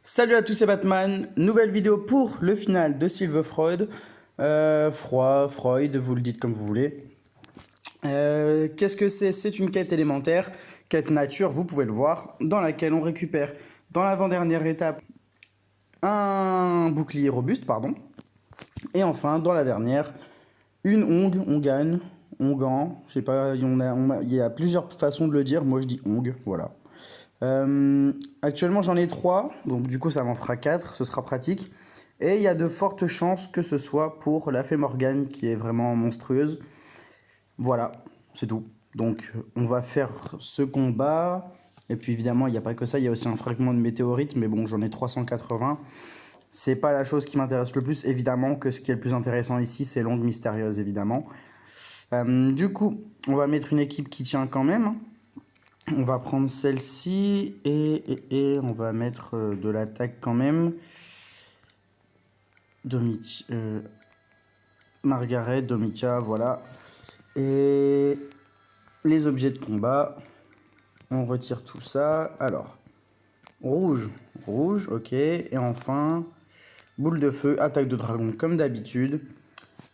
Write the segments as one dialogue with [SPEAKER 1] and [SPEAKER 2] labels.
[SPEAKER 1] Salut à tous, c'est Batman. Nouvelle vidéo pour le final de Silver Freud. Freud, vous le dites comme vous voulez. Qu'est-ce que c'est? C'est une quête élémentaire, quête nature, vous pouvez le voir, dans laquelle on récupère dans l'avant-dernière étape un bouclier robuste, pardon. Et enfin, dans la dernière, une ongue, on gagne, on gagne, je sais pas, il y a plusieurs façons de le dire, moi je dis ongue, voilà. Actuellement j'en ai 3, donc du coup ça m'en fera 4, ce sera pratique. Et il y a de fortes chances que ce soit pour la fée Morgane qui est vraiment monstrueuse. Voilà, c'est tout. Donc on va faire ce combat. Et puis évidemment il n'y a pas que ça, il y a aussi un fragment de météorite, mais bon j'en ai 380. C'est pas la chose qui m'intéresse le plus, évidemment que ce qui est le plus intéressant ici c'est l'ongle mystérieuse évidemment. Du coup on va mettre une équipe qui tient quand même. On va prendre celle-ci et on va mettre de l'attaque quand même. Margaret, Domitia, voilà. Et les objets de combat, on retire tout ça. Alors, rouge, ok. Et enfin, boule de feu, attaque de dragon comme d'habitude.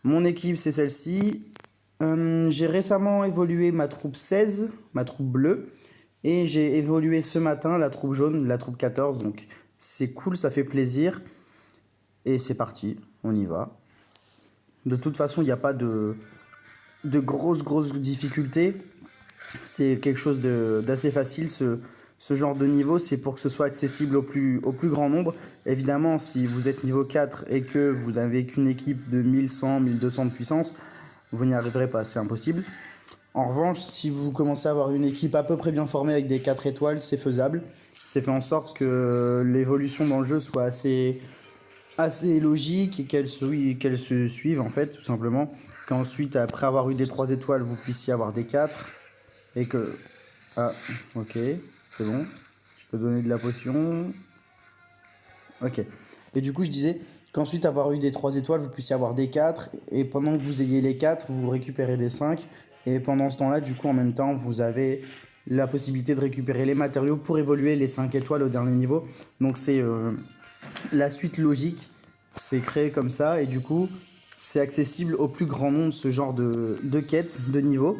[SPEAKER 1] Mon équipe, c'est celle-ci. J'ai récemment évolué ma troupe 16, ma troupe bleue. Et j'ai évolué ce matin la troupe jaune, la troupe 14. Donc c'est cool, ça fait plaisir. Et c'est parti, on y va. De toute façon, il n'y a pas de grosses difficultés. C'est quelque chose d'assez facile. Ce genre de niveau, c'est pour que ce soit accessible au plus grand nombre. Évidemment, si vous êtes niveau 4 et que vous n'avez qu'une équipe de 1100, 1200 de puissance, vous n'y arriverez pas, c'est impossible. En revanche, si vous commencez à avoir une équipe à peu près bien formée avec des 4 étoiles, c'est faisable. C'est fait en sorte que l'évolution dans le jeu soit assez logique et qu'elle se suive en fait, tout simplement. Qu'ensuite, après avoir eu des 3 étoiles, vous puissiez avoir des 4. Et que... Ah, ok, c'est bon. Je peux donner de la potion. Ok. Et du coup, je disais qu'ensuite, avoir eu des 3 étoiles, vous puissiez avoir des 4. Et pendant que vous ayez les 4, vous récupérez des 5. Et pendant ce temps-là, du coup, en même temps, vous avez la possibilité de récupérer les matériaux pour évoluer les 5 étoiles au dernier niveau. Donc c'est la suite logique, c'est créé comme ça. Et du coup, c'est accessible au plus grand nombre ce genre de quête, de niveau.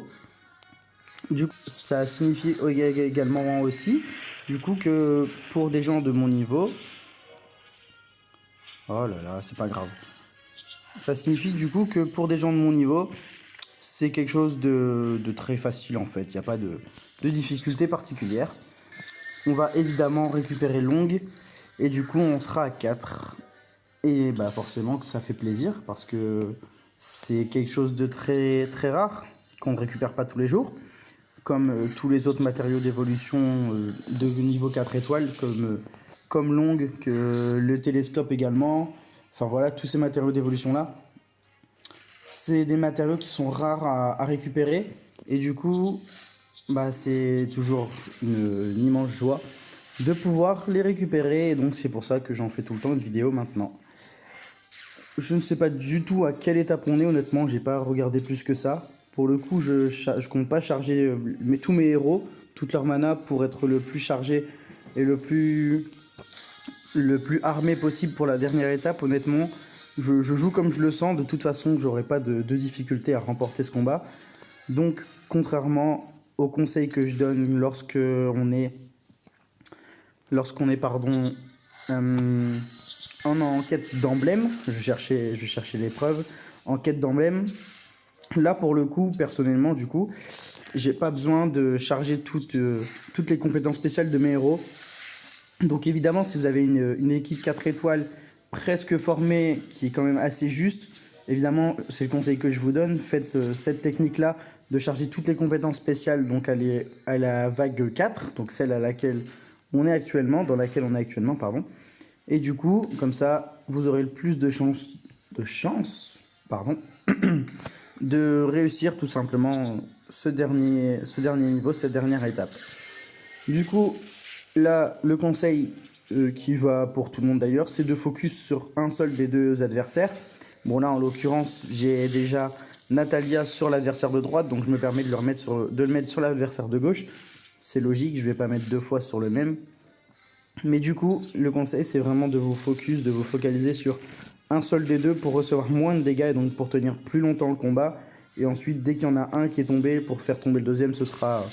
[SPEAKER 1] Du coup, ça signifie également aussi, du coup, que pour des gens de mon niveau... Oh là là, c'est pas grave. Ça signifie du coup que pour des gens de mon niveau, c'est quelque chose de très facile en fait. Il n'y a pas de difficulté particulière. On va évidemment récupérer l'ongle et du coup on sera à 4. Et bah forcément que ça fait plaisir parce que c'est quelque chose de très très rare qu'on ne récupère pas tous les jours. Comme tous les autres matériaux d'évolution de niveau 4 étoiles, comme l'ongle, que le télescope également. Enfin voilà, tous ces matériaux d'évolution là. C'est des matériaux qui sont rares à récupérer. Et du coup, bah, c'est toujours une immense joie de pouvoir les récupérer. Et donc c'est pour ça que j'en fais tout le temps une vidéo maintenant. Je ne sais pas du tout à quelle étape on est, honnêtement, j'ai pas regardé plus que ça. Pour le coup, je compte pas charger tous mes héros, toute leur mana pour être le plus chargé et le plus armé possible pour la dernière étape. Honnêtement, je joue comme je le sens. De toute façon, j'aurai pas de difficulté à remporter ce combat. Donc, contrairement aux conseils que je donne lorsqu'on est en quête d'emblème, je cherchais l'épreuve, en quête d'emblème, là pour le coup, personnellement du coup, j'ai pas besoin de charger toutes les compétences spéciales de mes héros. Donc évidemment, si vous avez une équipe 4 étoiles presque formée, qui est quand même assez juste, évidemment, c'est le conseil que je vous donne, faites cette technique-là de charger toutes les compétences spéciales, donc à la vague 4, donc celle dans laquelle on est actuellement, pardon. Et du coup, comme ça, vous aurez le plus de chance, pardon, de réussir tout simplement ce dernier niveau, cette dernière étape. Du coup, là, le conseil qui va pour tout le monde d'ailleurs, c'est de focus sur un seul des deux adversaires. Bon là, en l'occurrence, j'ai déjà Natalia sur l'adversaire de droite, donc je me permets de le mettre sur l'adversaire de gauche. C'est logique, je vais pas mettre 2 fois sur le même. Mais du coup, le conseil, c'est vraiment de vous focaliser sur un seul des deux pour recevoir moins de dégâts et donc pour tenir plus longtemps le combat. Et ensuite, dès qu'il y en a un qui est tombé, pour faire tomber le deuxième, ce sera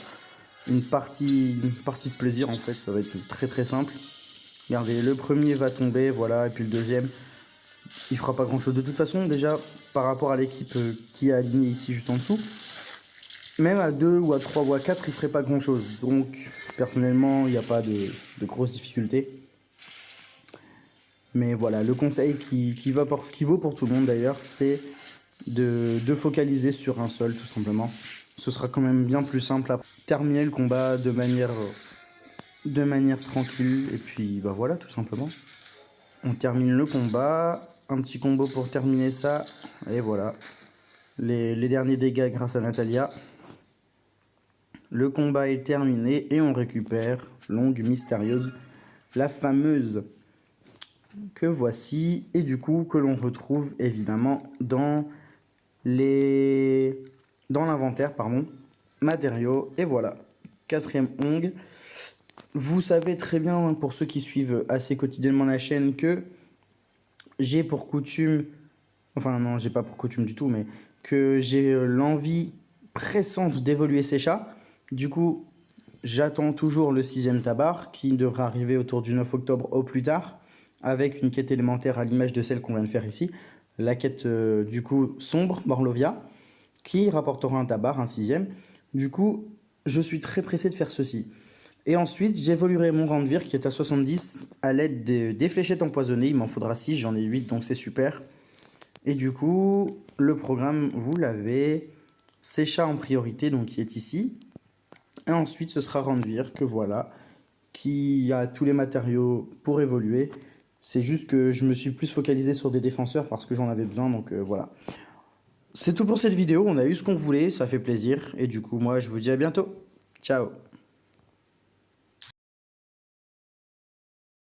[SPEAKER 1] une partie de plaisir en fait. Ça va être très très simple. Regardez, le premier va tomber, voilà, et puis le deuxième, il fera pas grand chose. De toute façon, déjà, par rapport à l'équipe qui est alignée ici juste en dessous, même à 2 ou à 3 ou à 4, il ferait pas grand chose. Donc, personnellement, il n'y a pas de grosses difficultés. Mais voilà, le conseil qui vaut pour tout le monde d'ailleurs, c'est de focaliser sur un seul, tout simplement. Ce sera quand même bien plus simple à terminer le combat de manière tranquille. Et puis, bah voilà, tout simplement. On termine le combat. Un petit combo pour terminer ça. Et voilà. Les derniers dégâts grâce à Natalia. Le combat est terminé et on récupère Longue Mystérieuse, la fameuse que voici, et du coup que l'on retrouve évidemment dans l'inventaire, matériaux, et voilà, 4e ongle. Vous savez très bien, pour ceux qui suivent assez quotidiennement la chaîne, que j'ai pour coutume, enfin non, j'ai pas pour coutume du tout, mais que j'ai l'envie pressante d'évoluer ces chats. Du coup, j'attends toujours le 6e tabar, qui devra arriver autour du 9 octobre au plus tard, avec une quête élémentaire à l'image de celle qu'on vient de faire ici. La quête du coup sombre, Morlovia, qui rapportera un tabar, un 6e. Du coup, je suis très pressé de faire ceci. Et ensuite, j'évoluerai mon Randvir qui est à 70 à l'aide des fléchettes empoisonnées. Il m'en faudra 6, j'en ai 8, donc c'est super. Et du coup, le programme, vous l'avez. Secha en priorité, donc qui est ici. Et ensuite, ce sera Randvir, que voilà, qui a tous les matériaux pour évoluer. C'est juste que je me suis plus focalisé sur des défenseurs parce que j'en avais besoin, donc voilà. C'est tout pour cette vidéo, on a eu ce qu'on voulait, ça fait plaisir. Et du coup, moi, je vous dis à bientôt. Ciao.